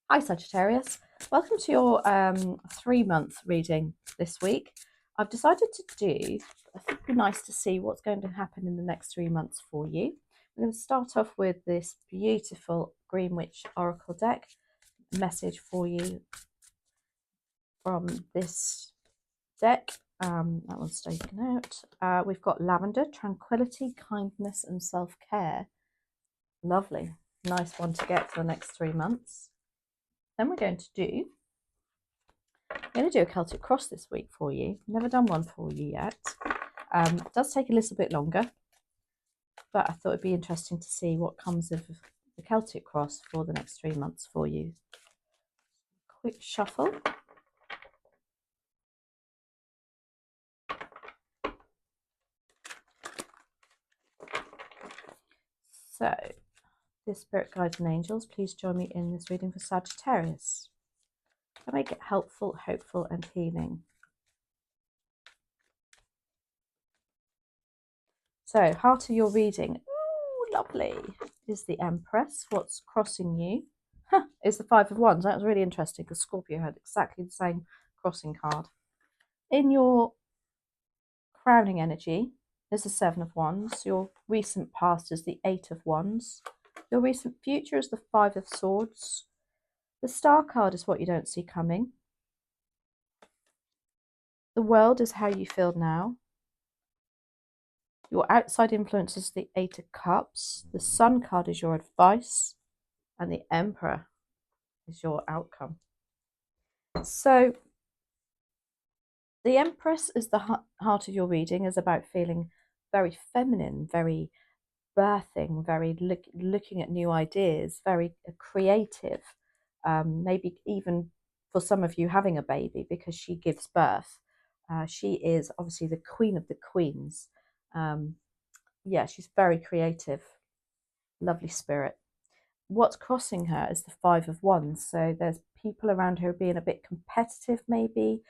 Hi Sagittarius, welcome to your 3-month reading this week. I've decided to do, I think it'd be nice to see what's going to happen in the next 3 months for you. I'm going to start off with this beautiful Green Witch Oracle deck, message for you from this deck. That one's taken out. We've got lavender, tranquility, kindness and self-care. Lovely, nice one to get for the next 3 months. Then we're going to do a Celtic cross this week for you. Never done one for you yet. It does take a little bit longer, but I thought it'd be interesting to see what comes of the Celtic cross for the next 3 months for you. Quick shuffle. So, dear spirit guides and angels, please join me in this reading for Sagittarius. I make it helpful, hopeful and healing. So, heart of your reading, ooh, lovely, is the Empress. What's crossing you is the Five of Wands. That was really interesting because Scorpio had exactly the same crossing card. In your crowning energy is the Seven of Wands. Your recent past is the Eight of Wands. Your recent future is the Five of Swords. The Star card is what you don't see coming. The World is how you feel now. Your outside influence is the Eight of Cups. The Sun card is your advice. And the Emperor is your outcome. So the Empress is the heart of your reading, is about feeling very feminine, very birthing, very looking at new ideas, very creative, maybe even for some of you having a baby because she gives birth. She is obviously the queen of the queens. Yeah, she's very creative, lovely spirit. What's crossing her is the Five of Wands. So there's people around her being a bit competitive, maybe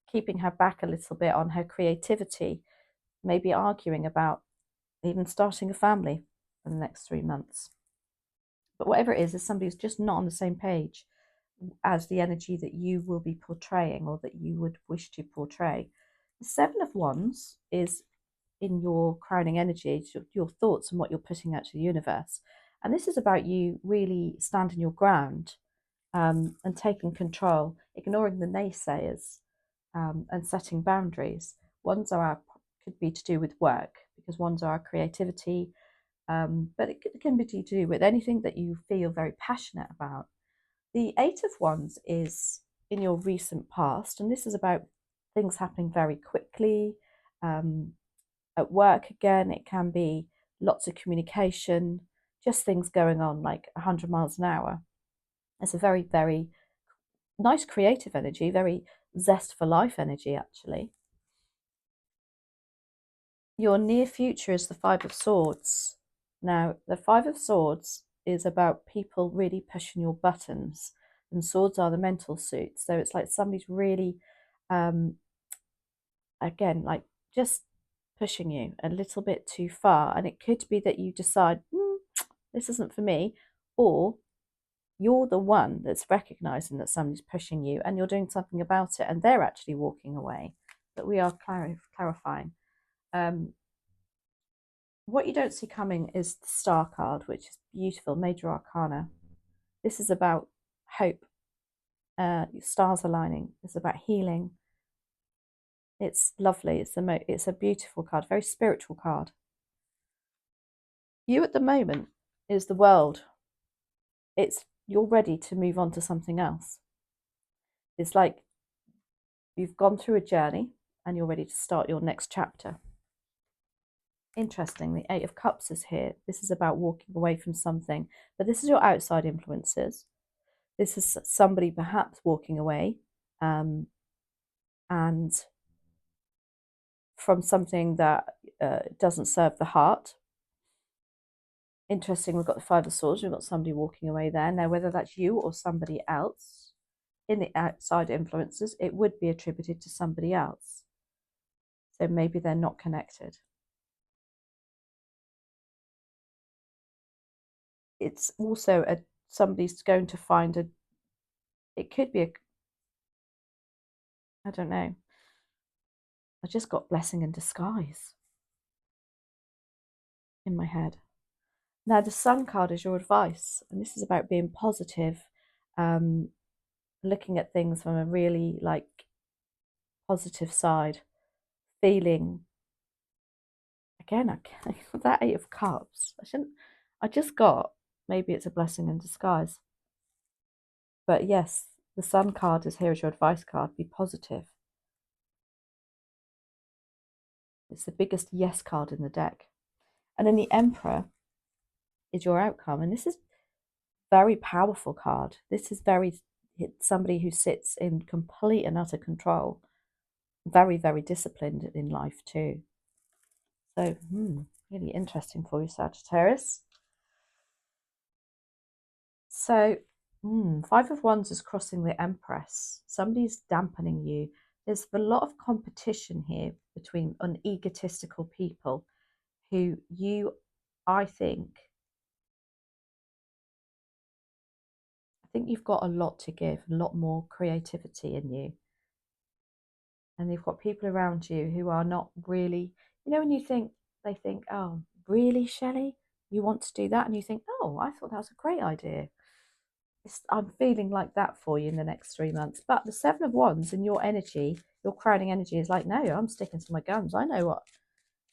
keeping her back a little bit on her creativity, maybe arguing about even starting a family in the next 3 months. But whatever it is somebody who's just not on the same page as the energy that you will be portraying or that you would wish to portray. The Seven of Wands is in your crowning energy, your thoughts and what you're putting out to the universe. And this is about you really standing your ground and taking control, ignoring the naysayers and setting boundaries. Ones could be to do with work because ones are our creativity, but it can be to do with anything that you feel very passionate about. The Eight of Wands is in your recent past, and this is about things happening very quickly. At work, again, it can be lots of communication, just things going on like 100 miles an hour. It's a very, very nice creative energy, very zest for life energy, actually. Your near future is the Five of Swords. Now, the Five of Swords is about people really pushing your buttons, and swords are the mental suits. So it's like somebody's really, again, like just pushing you a little bit too far. And it could be that you decide, this isn't for me, or you're the one that's recognizing that somebody's pushing you and you're doing something about it and they're actually walking away. But we are clarifying. What you don't see coming is the Star card, which is beautiful, major arcana. This is about hope, stars aligning. It's about healing. It's lovely. It's a beautiful card, very spiritual card. You at the moment is the World. You're ready to move on to something else. It's like you've gone through a journey and you're ready to start your next chapter. Interesting, the Eight of Cups is here. This is about walking away from something, but this is your outside influences. This is somebody perhaps walking away and from something that doesn't serve the heart. Interesting, we've got the Five of Swords, we've got somebody walking away there. Now, whether that's you or somebody else in the outside influences, it would be attributed to somebody else. So maybe they're not connected. It's also a somebody's going to find it could be I don't know. I just got blessing in disguise in my head. Now, the Sun card is your advice, and this is about being positive, looking at things from a really positive side, feeling. Again, that Eight of Cups. I just got, maybe it's a blessing in disguise. But yes, the Sun card is here as your advice card. Be positive. It's the biggest yes card in the deck. And then the Emperor is your outcome. And this is very powerful card. This is somebody who sits in complete and utter control. Very, very disciplined in life too. So, really interesting for you, Sagittarius. So, Five of Wands is crossing the Empress. Somebody's dampening you. There's a lot of competition here between egotistical people who I think you've got a lot to give, a lot more creativity in you. And you've got people around you who are not really, when they think, oh, really, Shelley? You want to do that? And you think, oh, I thought that was a great idea. I'm feeling like that for you in the next 3 months. But the Seven of Wands and your energy, your crowning energy is like, no, I'm sticking to my guns. I know what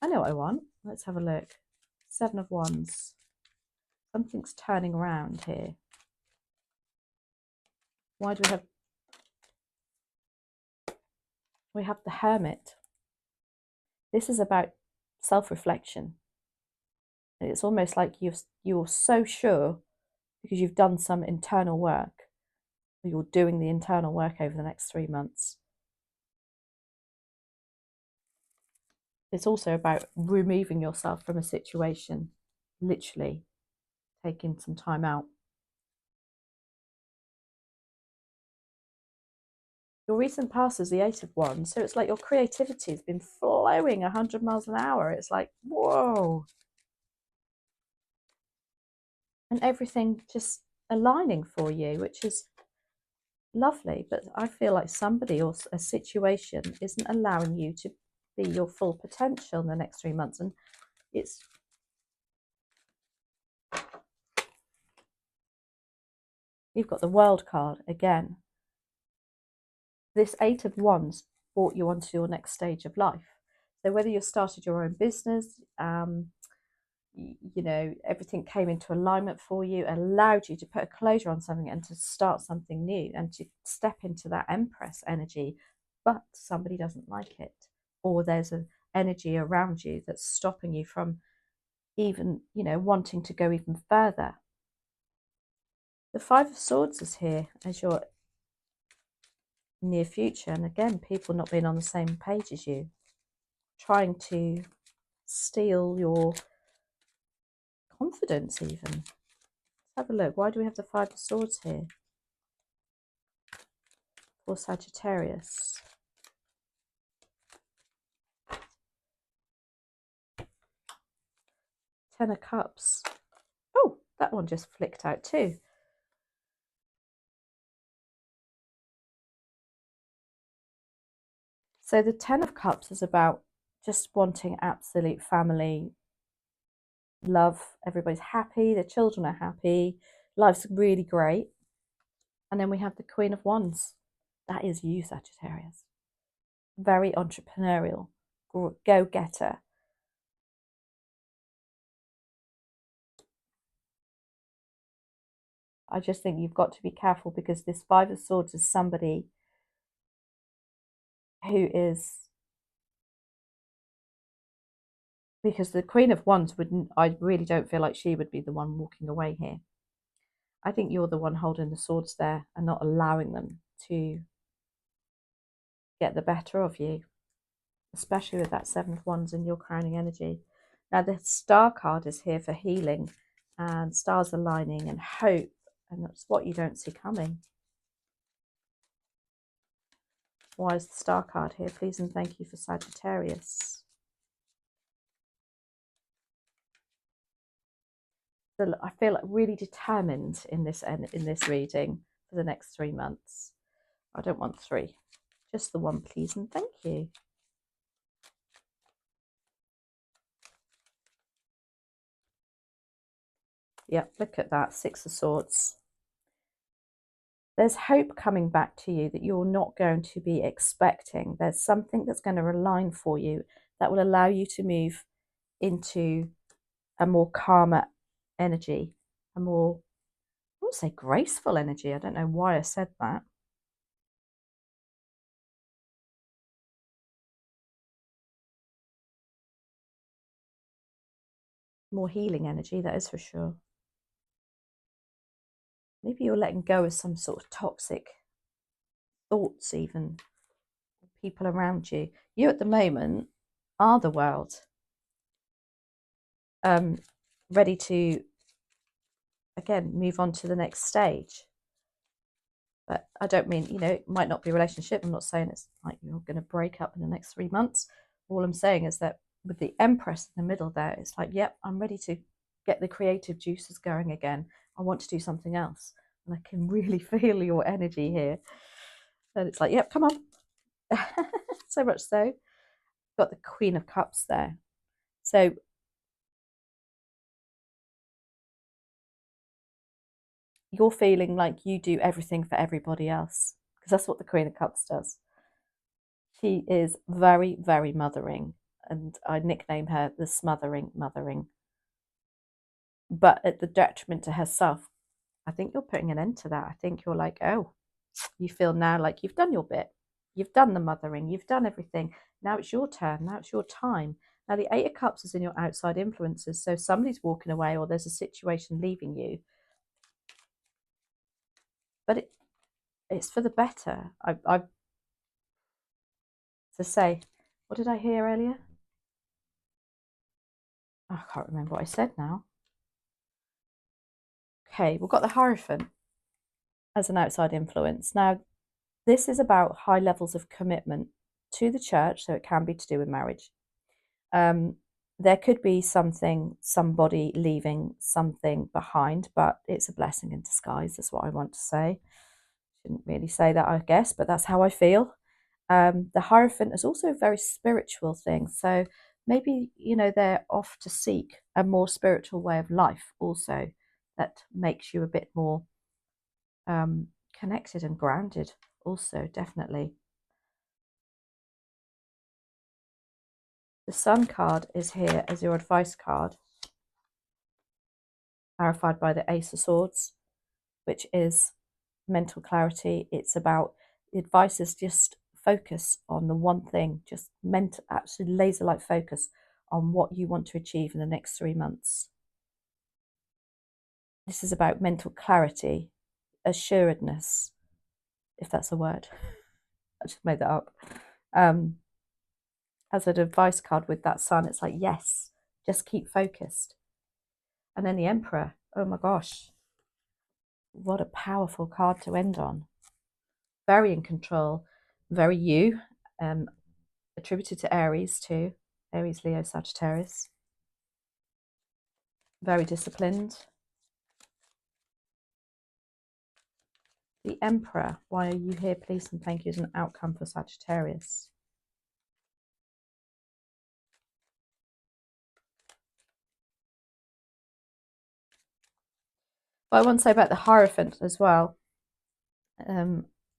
I want. Let's have a look. Seven of Wands. Something's turning around here. Why do we have the Hermit? This is about self-reflection. It's almost like you're so sure because you've done some internal work. You're doing the internal work over the next 3 months. It's also about removing yourself from a situation, literally taking some time out. Your recent past is the Eight of Wands, so it's like your creativity has been flowing 100 miles an hour. It's like, whoa. And everything just aligning for you, which is lovely. But I feel like somebody or a situation isn't allowing you to be your full potential in the next 3 months. And you've got the World card again. This Eight of Wands brought you onto your next stage of life. So whether you started your own business, everything came into alignment for you, allowed you to put a closure on something and to start something new and to step into that Empress energy, but somebody doesn't like it, or there's an energy around you that's stopping you from even, wanting to go even further. The Five of Swords is here as your near future, and again, people not being on the same page as you, trying to steal your confidence even. Let's have a look. Why do we have the Five of Swords here for Sagittarius? Ten of Cups. Oh, that one just flicked out too. So the Ten of Cups is about just wanting absolute family love. Everybody's happy, the children are happy, life's really great. And then we have the Queen of Wands. That is you, Sagittarius. Very entrepreneurial, go-getter. I just think you've got to be careful because this Five of Swords is somebody who is, because the Queen of Wands I really don't feel like she would be the one walking away here. I think you're the one holding the swords there and not allowing them to get the better of you, especially with that Seven of Wands in your crowning energy. Now the Star card is here for healing and stars aligning and hope, and that's what you don't see coming. Why is the Star card here? Please and thank you for Sagittarius. So I feel like really determined in this reading for the next 3 months. I don't want 3, just the 1, please, and thank you. Yep, look at that, 6 of Swords. There's hope coming back to you that you're not going to be expecting. There's something that's going to align for you that will allow you to move into a more calmer energy, a more, I would say graceful energy. I don't know why I said that. More healing energy, that is for sure. Maybe you're letting go of some sort of toxic thoughts, even people around you. You at the moment are the world, ready to, again, move on to the next stage. But I don't mean, it might not be a relationship. I'm not saying it's like you're going to break up in the next 3 months. All I'm saying is that with the Empress in the middle there, it's like, yep, I'm ready to get the creative juices going again. I want to do something else. And I can really feel your energy here. And it's like, yep, come on. So much so. Got the Queen of Cups there. So you're feeling like you do everything for everybody else, because that's what the Queen of Cups does. She is very, very mothering, and I nickname her the smothering mothering, but at the detriment to herself. I think you're putting an end to that. I think you're like, oh, you feel now like you've done your bit. You've done the mothering. You've done everything. Now it's your turn. Now it's your time. Now the 8 of Cups is in your outside influences. So somebody's walking away or there's a situation leaving you. But it's for the better. I to say, what did I hear earlier? Oh, I can't remember what I said now. Okay, we've got the Hierophant as an outside influence. Now, this is about high levels of commitment to the church, so it can be to do with marriage. There could be somebody leaving something behind, but it's a blessing in disguise. That's what I want to say. Shouldn't really say that, I guess, but that's how I feel. The Hierophant is also a very spiritual thing. So maybe, they're off to seek a more spiritual way of life also that makes you a bit more connected and grounded also, definitely. The Sun card is here as your advice card, clarified by the Ace of Swords, which is mental clarity. It's about, the advice is just focus on the one thing, just absolutely laser-like focus on what you want to achieve in the next 3 months. This is about mental clarity, assuredness, if that's a word. I just made that up. As an advice card with that Sun, it's like, yes, just keep focused. And then the Emperor, oh my gosh, what a powerful card to end on. Very in control, very you, attributed to Aries too. Aries, Leo, Sagittarius. Very disciplined. The Emperor, why are you here, please and thank you, as an outcome for Sagittarius. But I want to say about the Hierophant as well,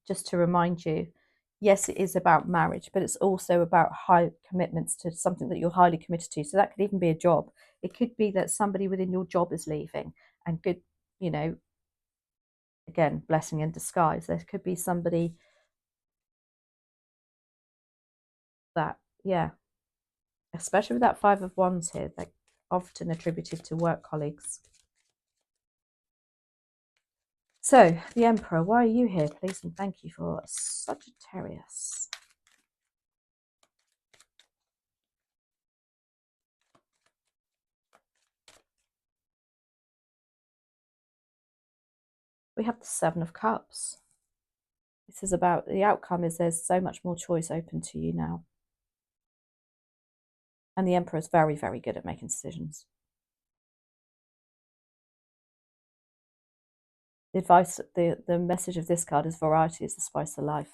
just to remind you, yes, it is about marriage, but it's also about high commitments to something that you're highly committed to. So that could even be a job. It could be that somebody within your job is leaving and could, again, blessing in disguise. There could be somebody that, yeah, especially with that 5 of Wands here, they're often attributed to work colleagues. So, the Emperor, why are you here, please? And thank you for Sagittarius. We have the 7 of Cups. This is about, the outcome is there's so much more choice open to you now. And the Emperor is very, very good at making decisions. The advice, the message of this card is variety is the spice of life.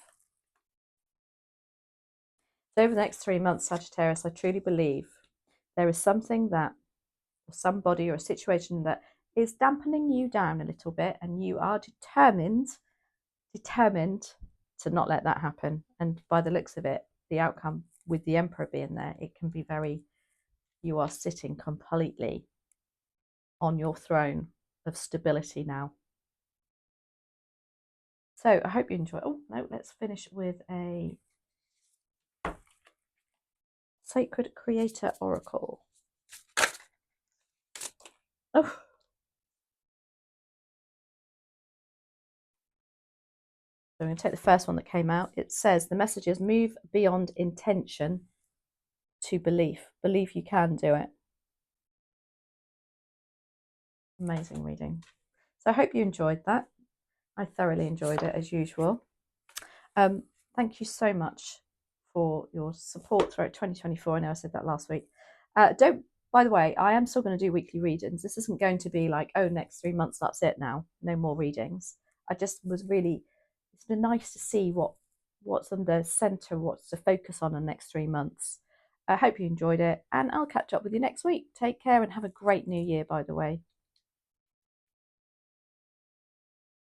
So over the next 3 months, Sagittarius, I truly believe there is something that, or somebody or a situation that is dampening you down a little bit, and you are determined to not let that happen. And by the looks of it, the outcome with the Emperor being there, it can be very, you are sitting completely on your throne of stability now. So I hope you enjoy. Oh no, let's finish with a Sacred Creator Oracle. Oh, so I'm going to take the first one that came out. It says the message is move beyond intention to belief. Believe you can do it. Amazing reading. So I hope you enjoyed that. I thoroughly enjoyed it as usual. Thank you so much for your support throughout 2024. I know I said that last week. By the way, I am still going to do weekly readings. This isn't going to be like, oh, next 3 months, that's it now. No more readings. I just was really, it's been nice to see what's on the centre, what's to focus on the next 3 months. I hope you enjoyed it, and I'll catch up with you next week. Take care and have a great new year, by the way.